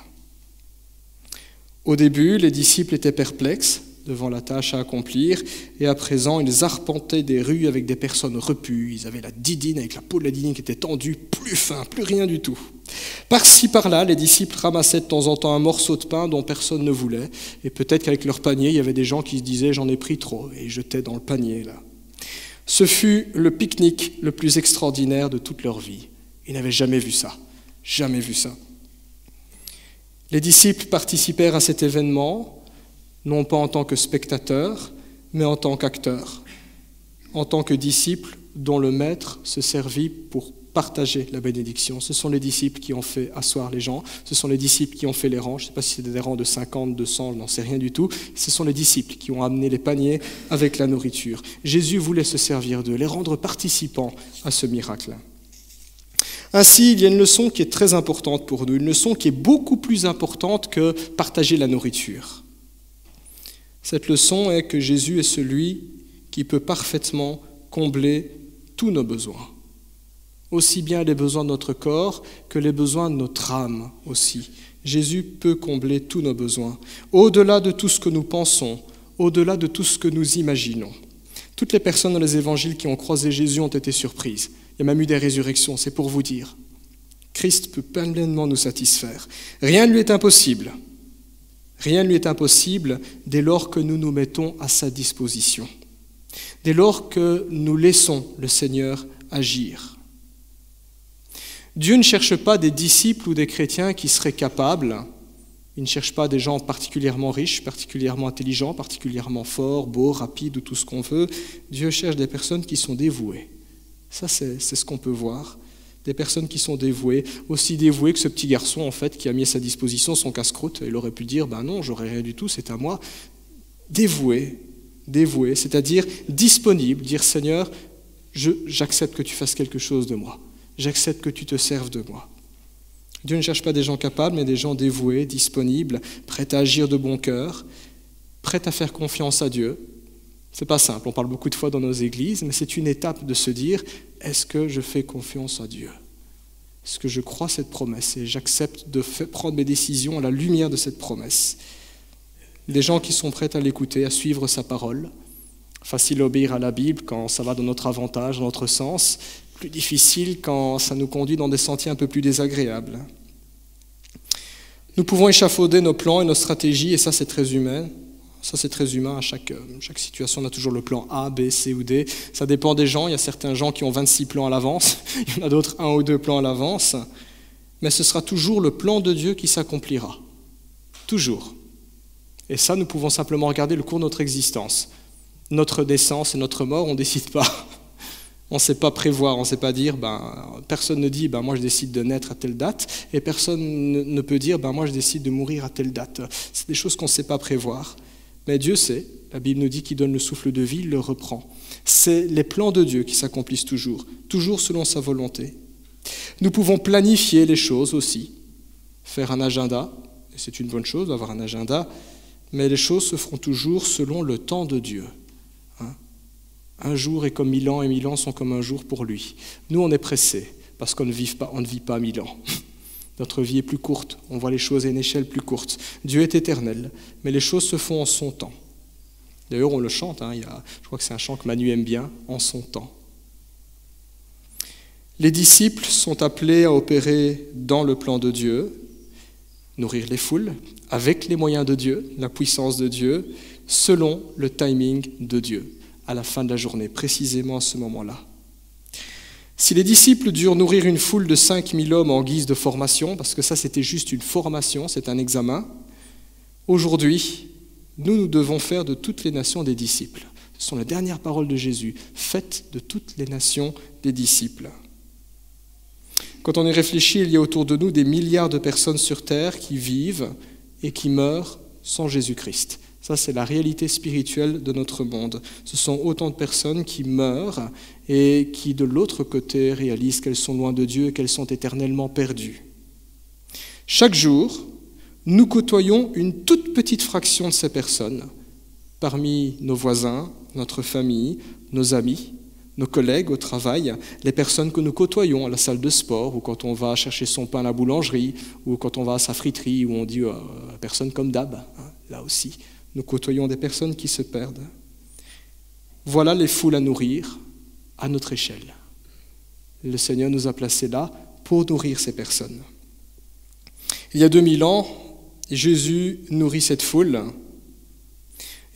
C: Au début, les disciples étaient perplexes devant la tâche à accomplir, et à présent, ils arpentaient des rues avec des personnes repues. Ils avaient la didine, avec la peau de la didine qui était tendue, plus fin, plus rien du tout. Par-ci, par-là, les disciples ramassaient de temps en temps un morceau de pain dont personne ne voulait, et peut-être qu'avec leur panier, il y avait des gens qui se disaient « j'en ai pris trop », et ils jetaient dans le panier, là. Ce fut le pique-nique le plus extraordinaire de toute leur vie. Ils n'avaient jamais vu ça, jamais vu ça. Les disciples participèrent à cet événement, non pas en tant que spectateurs, mais en tant qu'acteurs, en tant que disciples dont le maître se servit pour partager la bénédiction. Ce sont les disciples qui ont fait asseoir les gens, ce sont les disciples qui ont fait les rangs, je ne sais pas si c'était des rangs de 50, 200, je n'en sais rien du tout, ce sont les disciples qui ont amené les paniers avec la nourriture. Jésus voulait se servir d'eux, les rendre participants à ce miracle. Ainsi, il y a une leçon qui est très importante pour nous, une leçon qui est beaucoup plus importante que partager la nourriture. Cette leçon est que Jésus est celui qui peut parfaitement combler tous nos besoins. Aussi bien les besoins de notre corps que les besoins de notre âme aussi. Jésus peut combler tous nos besoins, au-delà de tout ce que nous pensons, au-delà de tout ce que nous imaginons. Toutes les personnes dans les évangiles qui ont croisé Jésus ont été surprises. Il y a même eu des résurrections, c'est pour vous dire. Christ peut pleinement nous satisfaire. Rien ne lui est impossible. Rien ne lui est impossible dès lors que nous nous mettons à sa disposition. Dès lors que nous laissons le Seigneur agir. Dieu ne cherche pas des disciples ou des chrétiens qui seraient capables. Il ne cherche pas des gens particulièrement riches, particulièrement intelligents, particulièrement forts, beaux, rapides ou tout ce qu'on veut. Dieu cherche des personnes qui sont dévouées. Ça, c'est ce qu'on peut voir. Des personnes qui sont dévouées, aussi dévouées que ce petit garçon en fait qui a mis à sa disposition son casse-croûte. Il aurait pu dire, ben non, j'aurais rien du tout, c'est à moi. Dévoué, c'est-à-dire disponible, dire Seigneur, j'accepte que tu fasses quelque chose de moi. J'accepte que tu te serves de moi. Dieu ne cherche pas des gens capables, mais des gens dévoués, disponibles, prêts à agir de bon cœur, prêts à faire confiance à Dieu. C'est pas simple, on parle beaucoup de fois dans nos églises, mais c'est une étape de se dire, est-ce que je fais confiance à Dieu ? Est-ce que je crois cette promesse et j'accepte de prendre mes décisions à la lumière de cette promesse ? Des gens qui sont prêts à l'écouter, à suivre sa parole. Facile à obéir à la Bible quand ça va dans notre avantage, dans notre sens. Plus difficile quand ça nous conduit dans des sentiers un peu plus désagréables. Nous pouvons échafauder nos plans et nos stratégies, et ça c'est très humain. Ça c'est très humain, à chaque situation on a toujours le plan A, B, C ou D. Ça dépend des gens, il y a certains gens qui ont 26 plans à l'avance, il y en a d'autres 1 ou 2 plans à l'avance. Mais ce sera toujours le plan de Dieu qui s'accomplira. Toujours. Et ça, nous pouvons simplement regarder le cours de notre existence. Notre naissance et notre mort, on ne décide pas. On ne sait pas prévoir, on ne sait pas dire, personne ne dit, moi je décide de naître à telle date, et personne ne peut dire, moi je décide de mourir à telle date. C'est des choses qu'on ne sait pas prévoir. Mais Dieu sait, la Bible nous dit qu'il donne le souffle de vie, il le reprend. C'est les plans de Dieu qui s'accomplissent toujours, toujours selon sa volonté. Nous pouvons planifier les choses aussi, faire un agenda, et c'est une bonne chose d'avoir un agenda, mais les choses se feront toujours selon le temps de Dieu. Un jour est comme 1000 ans, et 1000 ans sont comme un jour pour lui. Nous, on est pressés, parce qu'on ne vit pas 1000 ans. Notre vie est plus courte, on voit les choses à une échelle plus courte. Dieu est éternel, mais les choses se font en son temps. D'ailleurs, on le chante, je crois que c'est un chant que Manu aime bien, en son temps. Les disciples sont appelés à opérer dans le plan de Dieu, nourrir les foules, avec les moyens de Dieu, la puissance de Dieu, selon le timing de Dieu, à la fin de la journée, précisément à ce moment-là. Si les disciples durent nourrir une foule de 5000 hommes en guise de formation, parce que ça c'était juste une formation, c'est un examen, aujourd'hui, nous devons faire de toutes les nations des disciples. Ce sont les dernières paroles de Jésus, faites de toutes les nations des disciples. Quand on y réfléchit, il y a autour de nous des milliards de personnes sur terre qui vivent et qui meurent sans Jésus-Christ. Ça, c'est la réalité spirituelle de notre monde. Ce sont autant de personnes qui meurent et qui, de l'autre côté, réalisent qu'elles sont loin de Dieu et qu'elles sont éternellement perdues. Chaque jour, nous côtoyons une toute petite fraction de ces personnes, parmi nos voisins, notre famille, nos amis, nos collègues au travail, les personnes que nous côtoyons à la salle de sport, ou quand on va chercher son pain à la boulangerie, ou quand on va à sa friterie, où on dit personne comme d'hab, là aussi. Nous côtoyons des personnes qui se perdent. Voilà les foules à nourrir à notre échelle. Le Seigneur nous a placés là pour nourrir ces personnes. Il y a 2000 ans, Jésus nourrit cette foule.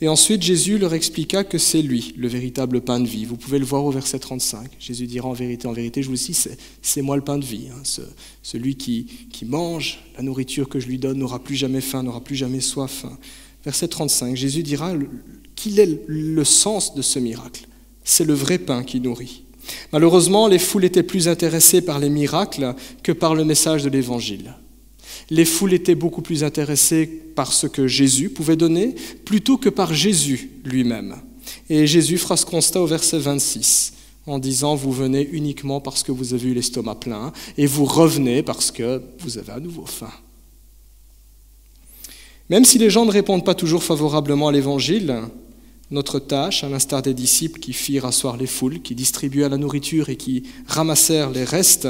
C: Et ensuite, Jésus leur expliqua que c'est lui, le véritable pain de vie. Vous pouvez le voir au verset 35. Jésus dira en vérité, je vous dis, c'est moi le pain de vie. Celui qui mange la nourriture que je lui donne n'aura plus jamais faim, n'aura plus jamais soif. Verset 35, Jésus dira qu'il est le sens de ce miracle. C'est le vrai pain qui nourrit. Malheureusement, les foules étaient plus intéressées par les miracles que par le message de l'Évangile. Les foules étaient beaucoup plus intéressées par ce que Jésus pouvait donner plutôt que par Jésus lui-même. Et Jésus fera ce constat au verset 26 en disant « Vous venez uniquement parce que vous avez eu l'estomac plein et vous revenez parce que vous avez à nouveau faim. » Même si les gens ne répondent pas toujours favorablement à l'Évangile, notre tâche, à l'instar des disciples qui firent asseoir les foules, qui distribuaient la nourriture et qui ramassèrent les restes,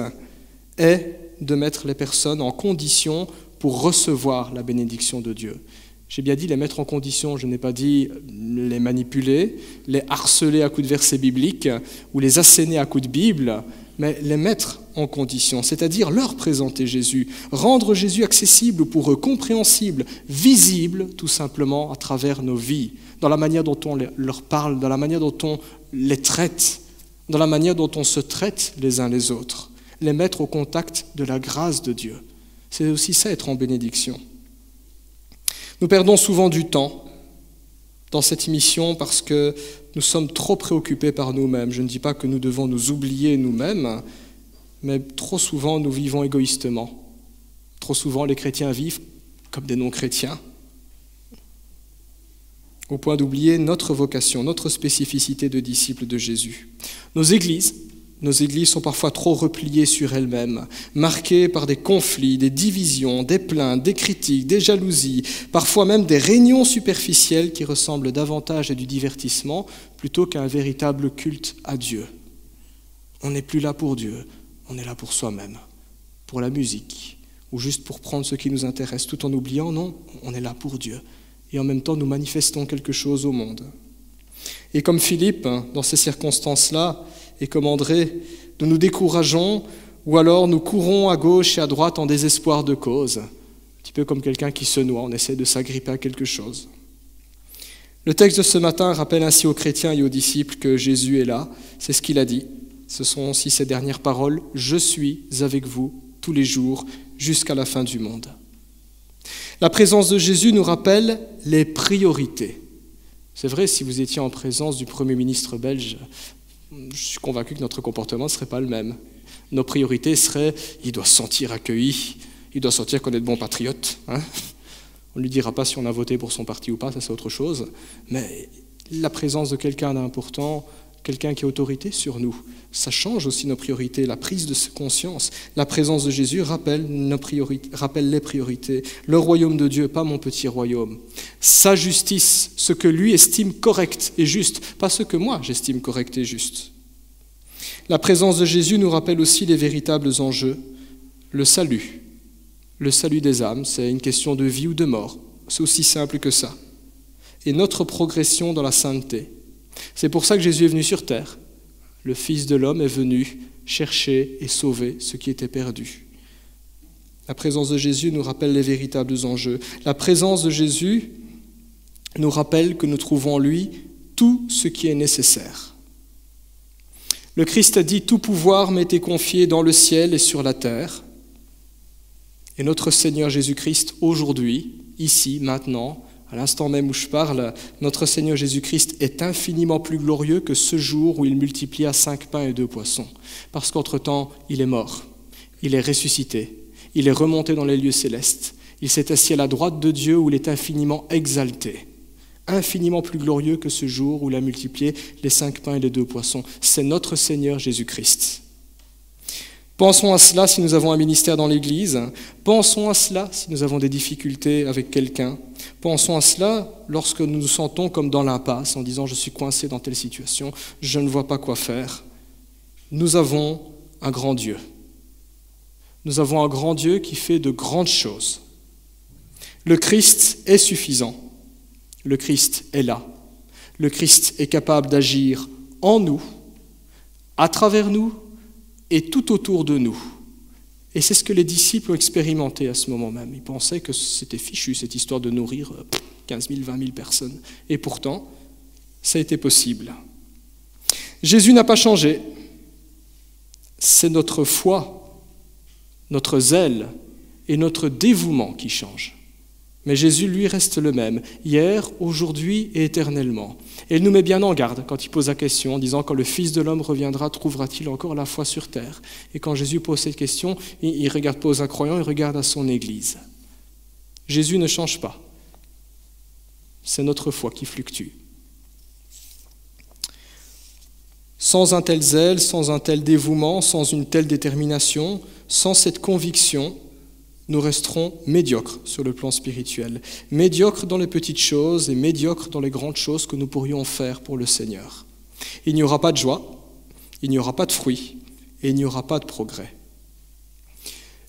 C: est de mettre les personnes en condition pour recevoir la bénédiction de Dieu. J'ai bien dit les mettre en condition, je n'ai pas dit les manipuler, les harceler à coups de versets bibliques ou les asséner à coups de Bible, mais les mettre en condition, c'est-à-dire leur présenter Jésus, rendre Jésus accessible pour eux, compréhensible, visible tout simplement à travers nos vies, dans la manière dont on leur parle, dans la manière dont on les traite, dans la manière dont on se traite les uns les autres, les mettre au contact de la grâce de Dieu. C'est aussi ça, être en bénédiction. Nous perdons souvent du temps dans cette mission parce que nous sommes trop préoccupés par nous-mêmes. Je ne dis pas que nous devons nous oublier nous-mêmes, mais trop souvent nous vivons égoïstement. Trop souvent les chrétiens vivent comme des non-chrétiens, au point d'oublier notre vocation, notre spécificité de disciples de Jésus. Nos églises nos églises sont parfois trop repliées sur elles-mêmes, marquées par des conflits, des divisions, des plaintes, des critiques, des jalousies, parfois même des réunions superficielles qui ressemblent davantage à du divertissement plutôt qu'à un véritable culte à Dieu. On n'est plus là pour Dieu, on est là pour soi-même, pour la musique, ou juste pour prendre ce qui nous intéresse, tout en oubliant, non, on est là pour Dieu. Et en même temps, nous manifestons quelque chose au monde. Et comme Philippe, dans ces circonstances-là, et comme André, nous nous décourageons ou alors nous courons à gauche et à droite en désespoir de cause, un petit peu comme quelqu'un qui se noie, on essaie de s'agripper à quelque chose. Le texte de ce matin rappelle ainsi aux chrétiens et aux disciples que Jésus est là, c'est ce qu'il a dit. Ce sont aussi ses dernières paroles, « Je suis avec vous tous les jours jusqu'à la fin du monde ». La présence de Jésus nous rappelle les priorités. C'est vrai, si vous étiez en présence du Premier ministre belge, je suis convaincu que notre comportement ne serait pas le même. Nos priorités seraient, il doit se sentir accueilli, il doit sentir qu'on est de bons patriotes. Hein. On ne lui dira pas si on a voté pour son parti ou pas, ça c'est autre chose. Mais la présence de quelqu'un d'important, quelqu'un qui a autorité sur nous, ça change aussi nos priorités, la prise de conscience. La présence de Jésus rappelle les priorités. Le royaume de Dieu, pas mon petit royaume. Sa justice, ce que lui estime correct et juste, pas ce que moi j'estime correct et juste. La présence de Jésus nous rappelle aussi les véritables enjeux. Le salut des âmes, c'est une question de vie ou de mort. C'est aussi simple que ça. Et notre progression dans la sainteté. C'est pour ça que Jésus est venu sur terre. Le Fils de l'homme est venu chercher et sauver ce qui était perdu. La présence de Jésus nous rappelle les véritables enjeux. La présence de Jésus nous rappelle que nous trouvons en lui tout ce qui est nécessaire. Le Christ a dit « Tout pouvoir m'est été confié dans le ciel et sur la terre ». Et notre Seigneur Jésus-Christ, aujourd'hui, ici, maintenant, à l'instant même où je parle, notre Seigneur Jésus-Christ est infiniment plus glorieux que ce jour où il multiplia 5 pains et 2 poissons. Parce qu'entre-temps, il est mort, il est ressuscité, il est remonté dans les lieux célestes, il s'est assis à la droite de Dieu où il est infiniment exalté, infiniment plus glorieux que ce jour où il a multiplié les 5 pains et les 2 poissons. C'est notre Seigneur Jésus-Christ. Pensons à cela si nous avons un ministère dans l'Église. Pensons à cela si nous avons des difficultés avec quelqu'un. Pensons à cela lorsque nous nous sentons comme dans l'impasse, en disant « je suis coincé dans telle situation, je ne vois pas quoi faire ». Nous avons un grand Dieu. Nous avons un grand Dieu qui fait de grandes choses. Le Christ est suffisant. Le Christ est là. Le Christ est capable d'agir en nous, à travers nous, et tout autour de nous. Et c'est ce que les disciples ont expérimenté à ce moment même. Ils pensaient que c'était fichu, cette histoire de nourrir 15 000, 20 000 personnes. Et pourtant, ça a été possible. Jésus n'a pas changé. C'est notre foi, notre zèle et notre dévouement qui changent. Mais Jésus, lui, reste le même, hier, aujourd'hui et éternellement. Et il nous met bien en garde quand il pose la question en disant « Quand le Fils de l'homme reviendra, trouvera-t-il encore la foi sur terre ?» Et quand Jésus pose cette question, il regarde pas aux incroyants, il regarde à son Église. Jésus ne change pas. C'est notre foi qui fluctue. Sans un tel zèle, sans un tel dévouement, sans une telle détermination, sans cette conviction, nous resterons médiocres sur le plan spirituel, médiocres dans les petites choses et médiocres dans les grandes choses que nous pourrions faire pour le Seigneur. Il n'y aura pas de joie, il n'y aura pas de fruits et il n'y aura pas de progrès.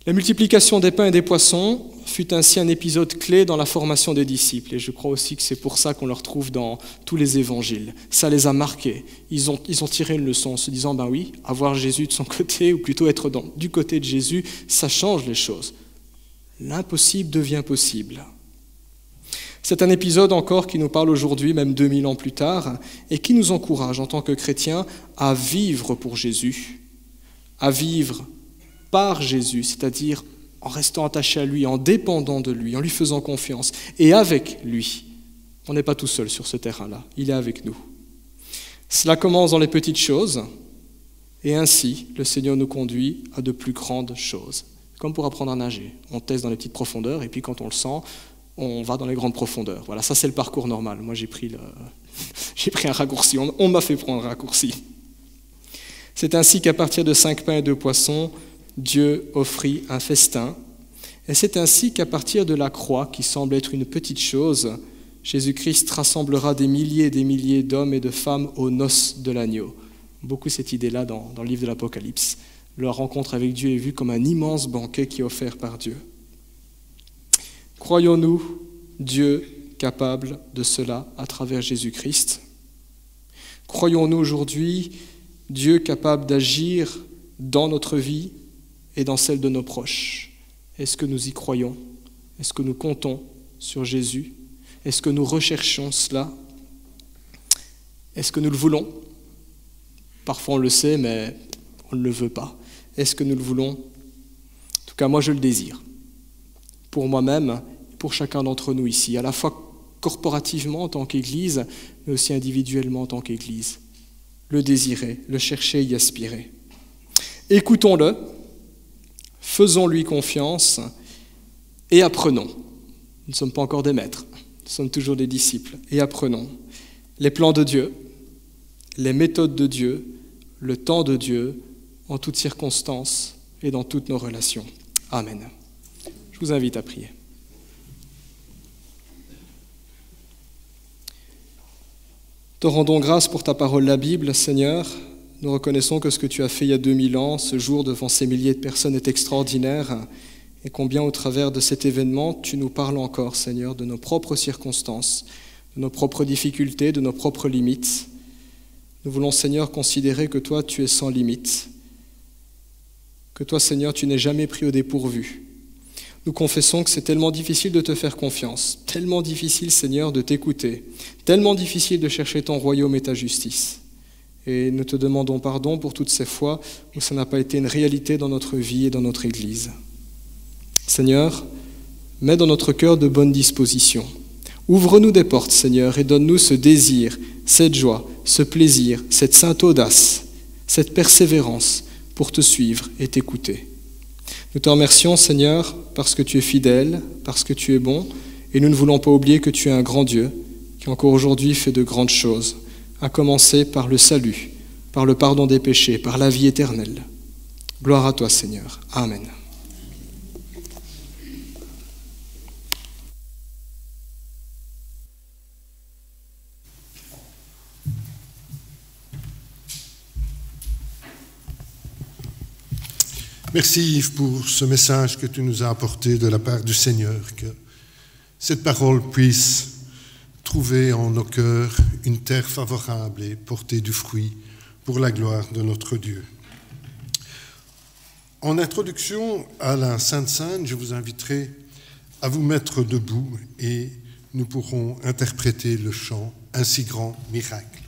C: La multiplication des pains et des poissons fut ainsi un épisode clé dans la formation des disciples et je crois aussi que c'est pour ça qu'on le retrouve dans tous les évangiles. Ça les a marqués, ils ont tiré une leçon en se disant « ben oui, avoir Jésus de son côté ou plutôt être du côté de Jésus, ça change les choses ». L'impossible devient possible. C'est un épisode encore qui nous parle aujourd'hui, même 2000 ans plus tard, et qui nous encourage en tant que chrétiens à vivre pour Jésus, à vivre par Jésus, c'est-à-dire en restant attaché à lui, en dépendant de lui, en lui faisant confiance, et avec lui. On n'est pas tout seul sur ce terrain-là, il est avec nous. Cela commence dans les petites choses, et ainsi le Seigneur nous conduit à de plus grandes choses. Comme pour apprendre à nager. On teste dans les petites profondeurs et puis quand on le sent, on va dans les grandes profondeurs. Voilà, ça c'est le parcours normal. Moi j'ai pris un raccourci, on m'a fait prendre un raccourci. C'est ainsi qu'à partir de 5 pains et 2 poissons, Dieu offrit un festin. Et c'est ainsi qu'à partir de la croix, qui semble être une petite chose, Jésus-Christ rassemblera des milliers et des milliers d'hommes et de femmes aux noces de l'agneau. Beaucoup cette idée-là dans le livre de l'Apocalypse. Leur rencontre avec Dieu est vue comme un immense banquet qui est offert par Dieu. Croyons-nous Dieu capable de cela à travers Jésus-Christ? Croyons-nous aujourd'hui Dieu capable d'agir dans notre vie et dans celle de nos proches? Est-ce que nous y croyons? Est-ce que nous comptons sur Jésus? Est-ce que nous recherchons cela? Est-ce que nous le voulons? Parfois on le sait, mais on ne le veut pas. Est-ce que nous le voulons? En tout cas, moi je le désire. Pour moi-même, pour chacun d'entre nous ici, à la fois corporativement en tant qu'Église, mais aussi individuellement en tant qu'Église. Le désirer, le chercher, y aspirer. Écoutons-le, faisons-lui confiance et apprenons. Nous ne sommes pas encore des maîtres, nous sommes toujours des disciples. Et apprenons les plans de Dieu, les méthodes de Dieu, le temps de Dieu, en toutes circonstances et dans toutes nos relations. Amen. Je vous invite à prier. Te rendons grâce pour ta parole, la Bible, Seigneur. Nous reconnaissons que ce que tu as fait il y a 2000 ans, ce jour devant ces milliers de personnes, est extraordinaire, et combien au travers de cet événement, tu nous parles encore, Seigneur, de nos propres circonstances, de nos propres difficultés, de nos propres limites. Nous voulons, Seigneur, considérer que toi, tu es sans limite, que toi, Seigneur, tu n'es jamais pris au dépourvu. Nous confessons que c'est tellement difficile de te faire confiance, tellement difficile, Seigneur, de t'écouter, tellement difficile de chercher ton royaume et ta justice. Et nous te demandons pardon pour toutes ces fois où ça n'a pas été une réalité dans notre vie et dans notre Église. Seigneur, mets dans notre cœur de bonnes dispositions. Ouvre-nous des portes, Seigneur, et donne-nous ce désir, cette joie, ce plaisir, cette sainte audace, cette persévérance pour te suivre et t'écouter. Nous te remercions, Seigneur, parce que tu es fidèle, parce que tu es bon, et nous ne voulons pas oublier que tu es un grand Dieu qui encore aujourd'hui fait de grandes choses, à commencer par le salut, par le pardon des péchés, par la vie éternelle. Gloire à toi, Seigneur. Amen.
A: Merci Yves pour ce message que tu nous as apporté de la part du Seigneur, que cette parole puisse trouver en nos cœurs une terre favorable et porter du fruit pour la gloire de notre Dieu. En introduction à la Sainte Seine, je vous inviterai à vous mettre debout et nous pourrons interpréter le chant « Un si grand miracle ».